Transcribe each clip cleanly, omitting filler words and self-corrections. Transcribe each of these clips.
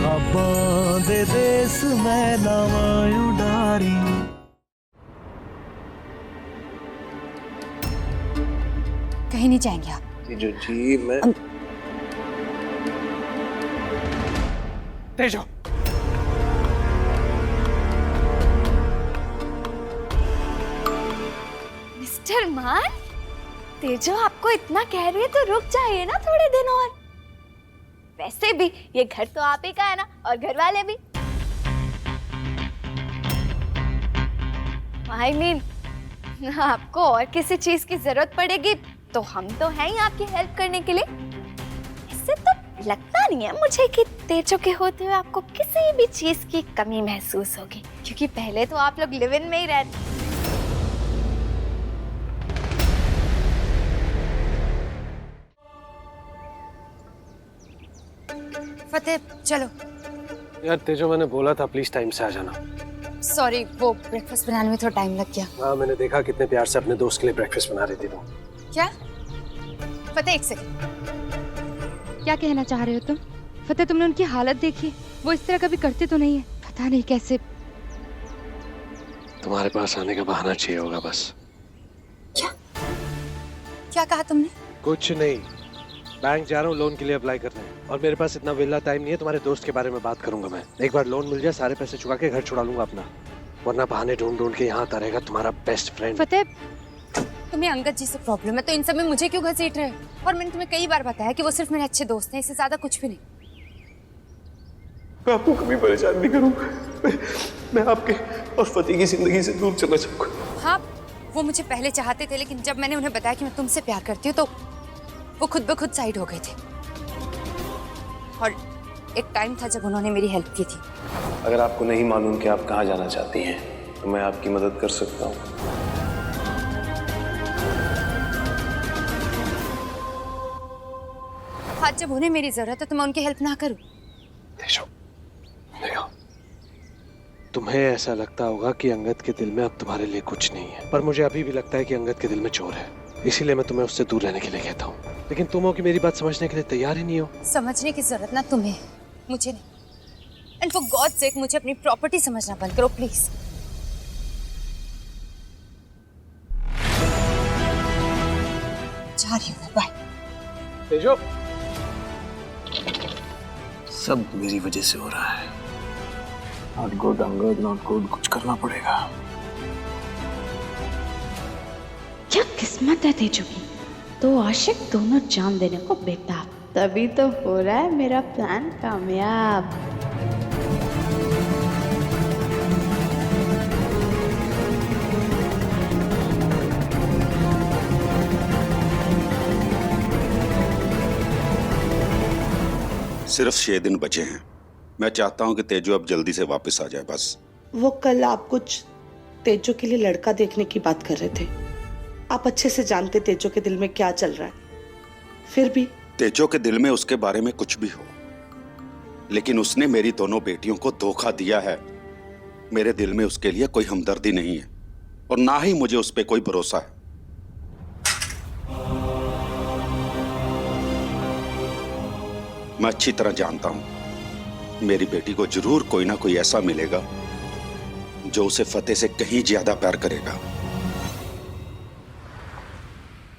खाबां दे देस मैं लावां उडारी। कहीं नहीं जाएंगे आप। तेजो जी मैं तेजो, मिस्टर मान, तेजो आपको इतना कह रही है तो रुक जाइए ना थोड़े दिन और। वैसे भी ये घर तो आप ही का है ना, और घर वाले भी। I mean, आपको और किसी चीज की जरूरत पड़ेगी तो हम तो हैं ही आपकी हेल्प करने के लिए। इससे तो लगता नहीं है मुझे कि तेजो के होते हुए आपको किसी भी चीज की कमी महसूस होगी, क्योंकि पहले तो आप लोग लिव इन में ही रहते। फतेह चलो। यार तेजो मैंने बोला था प्लीज टाइम से आ जाना। सॉरी, वो ब्रेकफास्ट बनाने में थोड़ा टाइम लग गया। हाँ मैंने देखा कितने प्यार से अपने दोस्त के लिए ब्रेकफास्ट बना रही थी वो। क्या? फतेह एक सेकंड। क्या कहना चाह रहे हो तुम? फतेह तुमने उनकी हालत देखी, वो इस तरह कभी करते तो नहीं है, पता नहीं कैसे। तुम्हारे पास आने का बहाना चाहिए होगा बस। क्या कहा तुमने? कुछ नहीं, बैंक जा रहा हूँ लोन के लिए अप्लाई करने, और मेरे पास इतना विला टाइम नहीं है तुम्हारे दोस्त के बारे में बात करूंगा मैं। एक बार लोन मिल जाए सारे पैसे चुका के घर छुड़ा लूंगा अपना, वरना बहाने ढूंढ ढूंढ के यहाँ आता रहेगा तुम्हारा बेस्ट फ्रेंड। फतेह तुम्हें अंगद जी से प्रॉब्लम है तो इन सब में मुझे क्यों घसीट रहे हो? और मैंने तुम्हें कई बार बताया कि वो सिर्फ मेरे अच्छे दोस्त हैं, इससे ज्यादा कुछ भी नहीं। मैं आपको कभी परेशान नहीं करूंगा। मैं आपके और फतेह की जिंदगी से दूर चला जाऊंगा। हाँ, वो मुझे पहले चाहते थे, लेकिन जब मैंने उन्हें बताया कि मैं तुमसे प्यार करती हूँ तो वो खुद ब खुद साइड हो गए थे। और एक टाइम था जब उन्होंने मेरी हेल्प की थी। अगर आपको नहीं मालूम कि आप कहाँ जाना चाहती हैं तो मैं आपकी मदद कर सकता हूँ। आज जब उन्हें मेरी जरूरत है तो मैं उनकी हेल्प ना करूं? देखो, तुम्हें ऐसा लगता होगा कि अंगद के दिल में अब तुम्हारे लिए कुछ नहीं है, पर मुझे अभी भी लगता है कि अंगद के दिल में चोर है, इसीलिए मैं तुम्हें उससे दूर रहने के लिए कहता हूँ। लेकिन तुम हो कि मेरी बात समझने के लिए तैयार ही नहीं हो। समझने की जरूरत ना तुम्हें, मुझे नहीं। एंड फॉर गॉड सेक मुझे अपनी प्रॉपर्टी समझना बंद करो प्लीज। जा रही हूँ, बाय। तेजो, सब मेरी वजह से हो रहा है। Not good Angad, not good, कुछ करना पड़ेगा। क्या किस्मत है तेजो की, दो आशिक दोनों जान देने को बेताब, तभी तो हो रहा है मेरा प्लान कामयाब। सिर्फ 6 दिन बचे हैं। मैं चाहता हूं कि तेजो अब जल्दी से वापस आ जाए बस। वो कल आप कुछ तेजो के लिए लड़का देखने की बात कर रहे थे। आप अच्छे से जानते तेजो के दिल में क्या चल रहा है, फिर भी। तेजो के दिल में उसके बारे में कुछ भी हो, लेकिन उसने मेरी दोनों बेटियों को धोखा दिया है। मेरे दिल में उसके लिए कोई हमदर्दी नहीं है और ना ही मुझे उस पर कोई भरोसा है। मैं अच्छी तरह जानता हूं मेरी बेटी को जरूर कोई ना कोई ऐसा मिलेगा जो उसे फतेह से कहीं ज्यादा प्यार करेगा।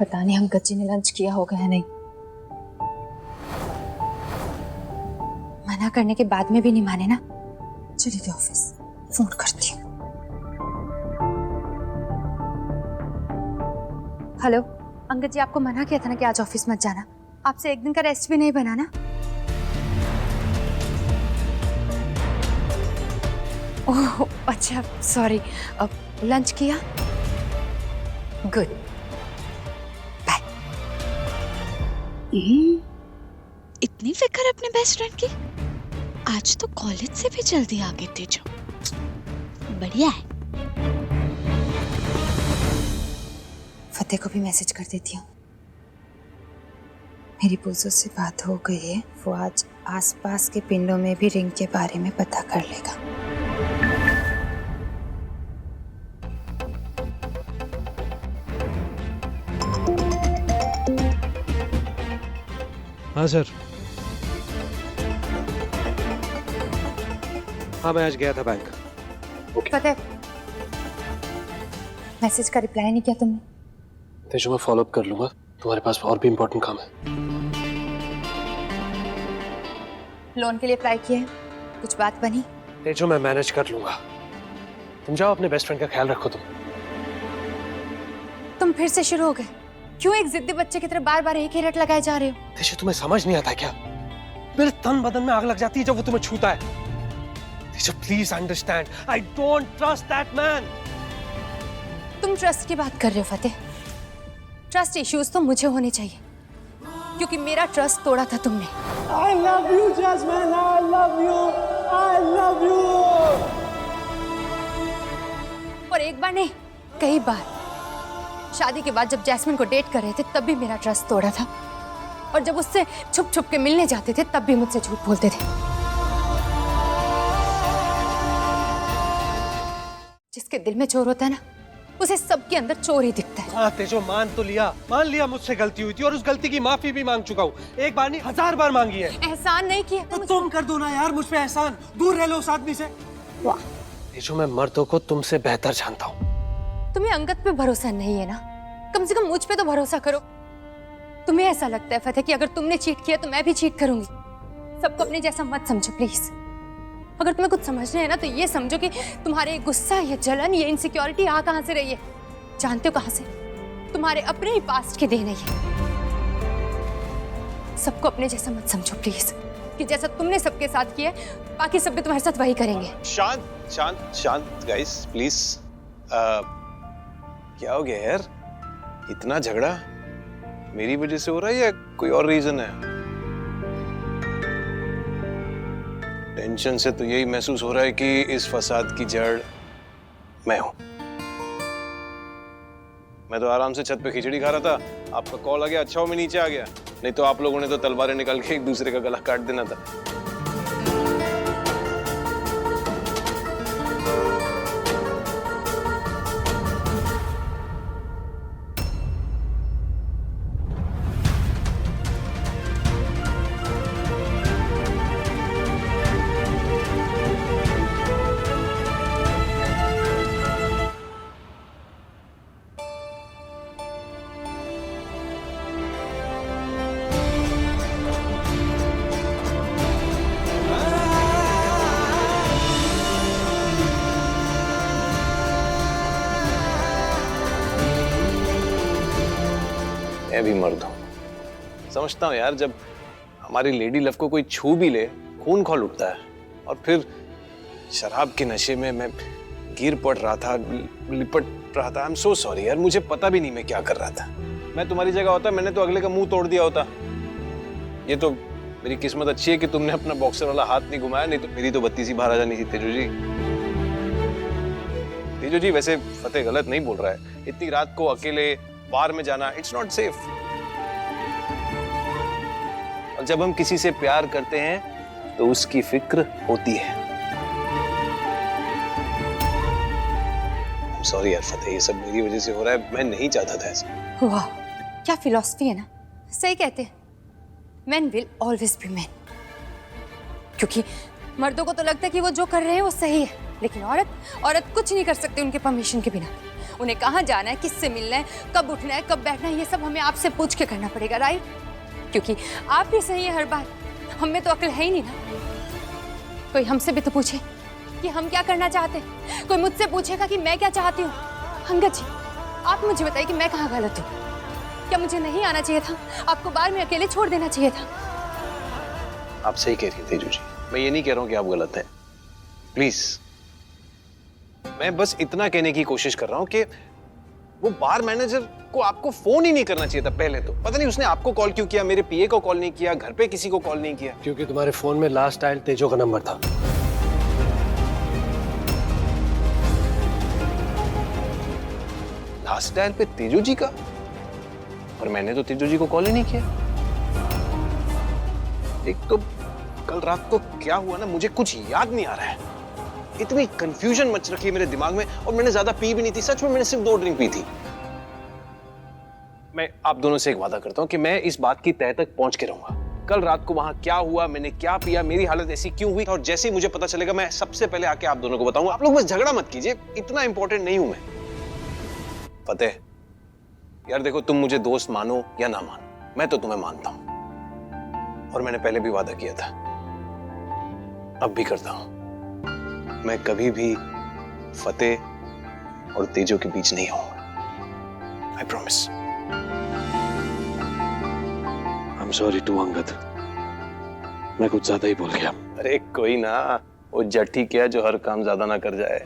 पता नहीं अंगद जी ने लंच किया होगा या नहीं। मना करने के बाद में भी नहीं माने ना। चलिए थी ऑफिस, फोन करती हूँ। हेलो अंगद जी, आपको मना किया था ना कि आज ऑफिस मत जाना। आपसे एक दिन का रेस्ट भी नहीं बना ना। ओह अच्छा, सॉरी। अब लंच किया? Good, bye. इतनी फिक्र अपने बेस्ट फ्रेंड की, आज तो कॉलेज से भी जल्दी आ गए थे जो, बढ़िया है। फतेह को भी मैसेज कर देती हूँ। मेरी पूजो से बात हो गई है, वो आज आसपास के पिंडों में भी रिंग के बारे में पता कर लेगा। हाँ सर। हाँ मैं आज गया था बैंक। पता है मैसेज का रिप्लाई नहीं किया तुमने? तेजो मैं फॉलो अप कर लूंगा, तुम्हारे पास और भी इम्पोर्टेंट काम है। लोन के लिए अप्लाई किया है, कुछ बात बनी? तेजो मैं मैनेज कर लूंगा, तुम जाओ अपने बेस्ट फ्रेंड का ख्याल रखो। तुम फिर से शुरू हो गए। क्यों एक जिद्दी बच्चे की तरह बार बार एक ही रट लगाए जा रहे हो? तेजो तुम्हें समझ नहीं आता क्या? मेरे तन बदन में आग लग जाती है जब वो तुम्हें छूता है। तेजो please understand, I don't trust that man. तुम ट्रस्ट की बात कर रहे हो फतेह। ट्रस्ट इश्यूज तो मुझे होने चाहिए क्योंकि मेरा ट्रस्ट तोड़ा था तुमने। I love you, Jasmine. I love you. I love you. और एक बार नहीं, कई बार। शादी के बाद जब जैस्मिन को डेट कर रहे थे तब भी मेरा ट्रस्ट तोड़ा था, और जब उससे छुप छुप के मिलने जाते थे तब भी मुझसे झूठ बोलते थे। जिसके दिल में चोर होता है ना, उसे सबके अंदर चोर ही दिखता है। हाँ तेजो मान लिया मुझसे गलती हुई थी और उस गलती की माफी भी मांग चुका हूँ। एक बार नहीं 1000 बार मांगी है। एहसान नहीं किया तो तुम कर दो ना यार मुझ पे एहसान, दूर रह लो उस आदमी से। वाह, तेजो मैं मर्दों को तुमसे बेहतर जानता हूँ। तुम्हें अंगद पे भरोसा नहीं है ना, कम से कम मुझ पे तो भरोसा करो। तुम्हें ऐसा लगता है फतेह कि अगर तुमने चीट किया तो मैं भी चीट करूंगी? सबको अपने जैसा मत समझो प्लीज। अगर तुम्हें कुछ समझना है ना तो ये समझो कि तुम्हारे ये गुस्सा, ये जलन, ये इनसिक्योरिटी आ कहां से रही है? जानते हो कहां से? तुम्हारे अपने ही पास्ट के देन है ये। सबको अपने जैसा मत समझो प्लीज, कि जैसा तुमने सबके साथ किया बाकी सब भी तुम्हारे साथ वही करेंगे। शांत शांत शांत गाइस प्लीज। क्या हो गया यार, इतना झगड़ा मेरी वजह से हो रहा है या कोई और रीजन है? टेंशन से तो यही महसूस हो रहा है कि इस फसाद की जड़ मैं हूं। मैं तो आराम से छत पे खिचड़ी खा रहा था, आपका कॉल आ गया। अच्छा हो मैं नीचे आ गया, नहीं तो आप लोगों ने तो तलवारें निकाल के एक दूसरे का गला काट देना था। मैं भी मर्द हूं, समझता हूं यार। जब हमारी लेडी लव को कोई छू भी ले खून खौल उठता है, और फिर शराब के नशे में मैं गिर पड़ रहा था, लिपट रहा था। आई एम सो सॉरी यार, मुझे पता भी नहीं मैं क्या कर रहा था। मैं तुम्हारी जगह होता मैंने तो अगले का मुंह तोड़ दिया होता। ये तो मेरी किस्मत अच्छी है कि तुमने अपना बॉक्सर वाला हाथ नहीं घुमाया, नहीं तो मेरी तो बत्ती सी बाहर आ जानी थी। तेजो जी, तेजो जी वैसे फतेह गलत नहीं बोल रहा है। इतनी रात को अकेले बार में जाना, इट्स नॉट सेफ। और जब हम किसी से प्यार करते हैं तो उसकी फिक्र होती है। सॉरी यार फतेह, ये सब मेरी वजह से हो रहा है, मैं नहीं चाहता था ऐसा। वाह, क्या फिलॉसफी है ना। सही कहते हैं, men will always be men। क्योंकि मर्दों को तो लगता है कि वो जो कर रहे हैं वो सही है, लेकिन औरत कुछ नहीं कर सकती उनके परमिशन के बिना। उन्हें कहाँ जाना है, किससे मिलना है, कब उठना है, कब बैठना है, ये सब हमें आपसे पूछ के करना पड़ेगा, राइट? क्योंकि आप ही सही है हर बार, हम में तो अक्ल है ही नहीं ना। कोई हमसे भी तो पूछे कि हम क्या करना चाहते हैं। कोई मुझसे पूछेगा कि मैं क्या चाहती हूँ। अंगद जी, आप मुझे बताइए कि मैं कहाँ गलत हूँ? क्या मुझे नहीं आना चाहिए था? आपको बार में अकेले छोड़ देना चाहिए था? आप सही कह रही हैं तेजू जी, मैं ये नहीं कह रहा हूँ कि आप गलत हैं, प्लीज। मैं बस इतना कहने की कोशिश कर रहा हूँ कि वो बार मैनेजर को आपको फोन ही नहीं करना चाहिए था पहले तो। पता नहीं उसने आपको कॉल क्यों किया, मेरे पीए को कॉल नहीं किया, घर पे किसी को कॉल नहीं किया। क्योंकि तुम्हारे फोन में लास्ट डायल तेजो का नंबर था। लास्ट डायल पे तेजू जी का? और मैंने तो तेजू जी को कॉल ही नहीं किया। एक तो कल रात को क्या हुआ ना, मुझे कुछ याद नहीं आ रहा है। इतनी कंफ्यूजन मच रखी है मेरे दिमाग में, और मैंने ज्यादा पी भी नहीं थी। सच में मैंने सिर्फ 2 ड्रिंक पी थी। मैं आप दोनों से एक वादा करता हूं कि मैं इस बात की तह तक पहुंच के रहूंगा। कल रात को वहां क्या हुआ, मैंने क्या पिया, मेरी हालत ऐसी क्यों हुई, और जैसे ही मुझे पता चलेगा मैं सबसे पहले आके आप दोनों को बताऊंगा। आप लोग बस झगड़ा मत कीजिए, इतना इंपॉर्टेंट नहीं हूं मैं। फतेह यार देखो, तुम मुझे दोस्त मानो या ना मानो, मैं तो तुम्हें मानता हूं, और मैंने पहले भी वादा किया था, अब भी करता हूं, मैं कभी भी फतेह और तेजो के बीच नहीं आऊंगा। I promise. I'm sorry too, Angad. मैं कुछ ज्यादा ही बोल गया। अरे कोई ना, वो जट्टी क्या जो हर काम ज्यादा ना कर जाए।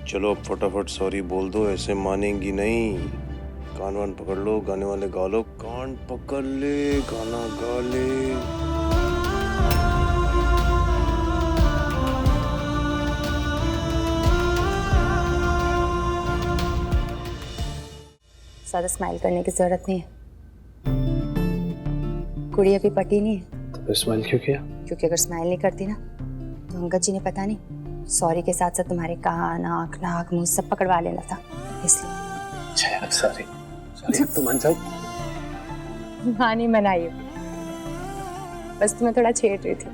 चलो अब फटाफट सॉरी बोल दो, ऐसे मानेंगी नहीं। कान वान पकड़ लो, गाने वाले गा लो, कान पकड़ ले, गाना गा ले। ज्यादा स्माइल करने की जरूरत नहीं है, कुड़ी अभी पटी नहीं है। तो फिर स्माइल क्यों किया? क्योंकि अगर स्माइल नहीं करती ना तो अंगद जी ने पता नहीं सॉरी के साथ साथ तुम्हारे कान, आँख, नाक, मुंह सब पकड़वा लेना था, इसलिए। सॉरी सॉरी, अब तो मान जाओ। हाँ नहीं मनाई, बस तुम्हें थोड़ा छेड़ रही थी।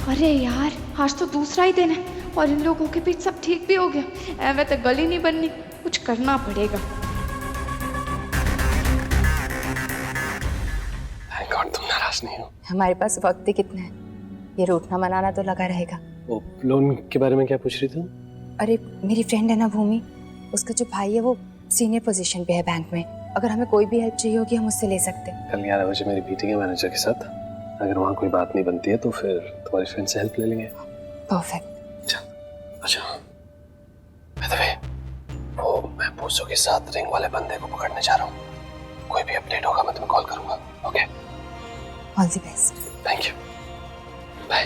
अरे यार, आज तो दूसरा ही दिन है और इन लोगों के बीच सब ठीक भी हो गया। ऐवे तो गली नहीं बननी, कुछ करना पड़ेगा। थैंक गॉड तुम नाराज नहीं हो। हमारे पास वक्त ही कितना है, ये रूठना मनाना तो लगा रहेगा। वो लोन के बारे में क्या पूछ रही थी? अरे मेरी फ्रेंड है ना भूमि, उसका जो भाई है वो सीनियर पोजीशन पे है बैंक में, अगर हमें कोई भी हेल्प चाहिए होगी हम उससे ले सकते हैं। कल 11 बजे मेरी मीटिंग है मैनेजर के साथ, अगर वहाँ कोई बात नहीं बनती है तो फिर तुम्हारी फ्रेंड से हेल्प ले लेंगे। परफेक्ट। अच्छा बाय द वे, वो मैं पूछो के साथ रिंग वाले बंदे को पकड़ने जा रहा हूँ, कोई भी अपडेट होगा मैं तुम्हें कॉल करूंगा। Okay, all the best. Thank you, bye.